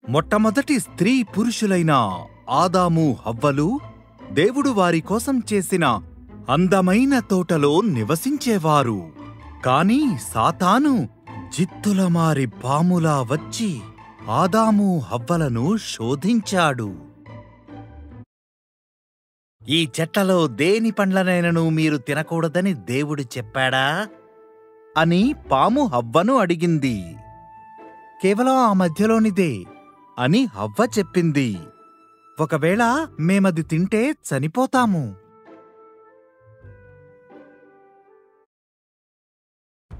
మొట్టమొదటి స్త్రీ పురుషులైన ఆదాము హవ్వలు దేవుడు వారి కోసం చేసిన అందమైన తోటలో నివసించేవారు. కాని సాతాను జిత్తులమారి పాములా వచ్చి ఆదాము హవ్వలను శోధించాడు. ఈ చెట్లలో దేని పండ్లనైనను మీరు తినకూడదని దేవుడు చెప్పాడా అని పాము హవ్వను అడిగింది. కేవలం ఆ మధ్యలోనిదే అని హవ్వ చెప్పింది. ఒకవేళ మేమది తింటే చనిపోతాము.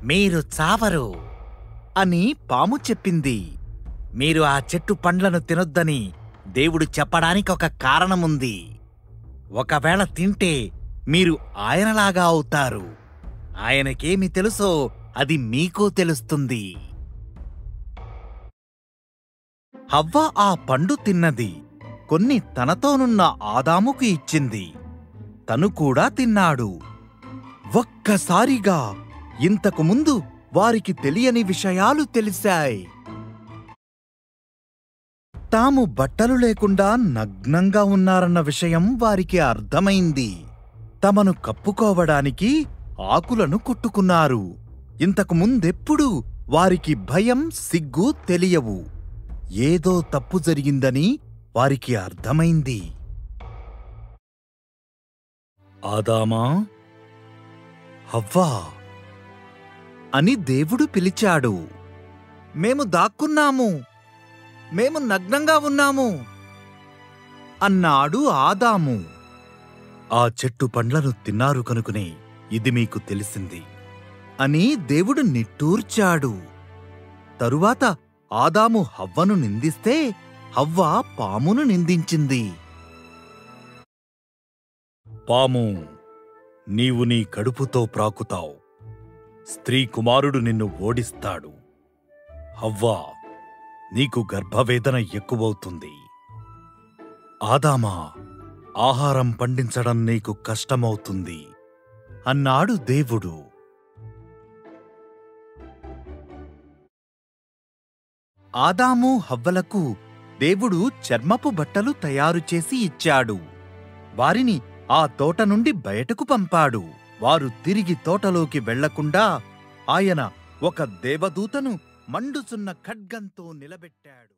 మీరు చావరు అని పాము చెప్పింది. మీరు ఆ చెట్టు పండ్లను తినొద్దని దేవుడు చెప్పడానికి ఒక కారణముంది. ఒకవేళ తింటే మీరు ఆయనలాగా అవుతారు. ఆయనకేమి తెలుసో అది మీకు తెలుస్తుంది. హవ్వ ఆ పండు తిన్నది. కొన్ని తనతోనున్న ఆదాముకు ఇచ్చింది. తను కూడా తిన్నాడు. ఒక్కసారిగా ఇంతకుముందు వారికి తెలియని విషయాలు తెలిశాయి. తాము బట్టలు లేకుండా నగ్నంగా ఉన్నారన్న విషయం వారికి అర్థమైంది. తమను కప్పుకోవడానికి ఆకులను కుట్టుకున్నారు. ఇంతకుముందెప్పుడూ వారికి భయం, సిగ్గు తెలియవు. ఏదో తప్పు జరిగిందని వారికి అర్థమైంది. ఆదామా, హవ్వా అని దేవుడు పిలిచాడు. మేము దాక్కున్నాము, మేము నగ్నంగా ఉన్నాము అన్నాడు ఆదాము. ఆ చెట్టు పండ్లను తిన్నారు కనుకనే ఇది మీకు తెలిసింది అని దేవుడు నిట్టూర్చాడు. తరువాత ఆదాము హవ్వను నిందిస్తే హవ్వ పామును నిందించింది. పాము, నీవు నీ కడుపుతో ప్రాకుతావు. స్త్రీ కుమారుడు నిన్ను ఓడిస్తాడు. హవ్వా, నీకు గర్భవేదన ఎక్కువవుతుంది. ఆదామా, ఆహారం పండించడం నీకు కష్టమవుతుంది అన్నాడు దేవుడు. ఆదాము హవ్వలకు దేవుడు చర్మపు బట్టలు తయారుచేసి ఇచ్చాడు. వారిని ఆ తోట నుండి బయటకు పంపాడు. వారు తిరిగి తోటలోకి వెళ్లకుండా ఆయన ఒక దేవదూతను మండుచున్న ఖడ్గంతో నిలబెట్టాడు.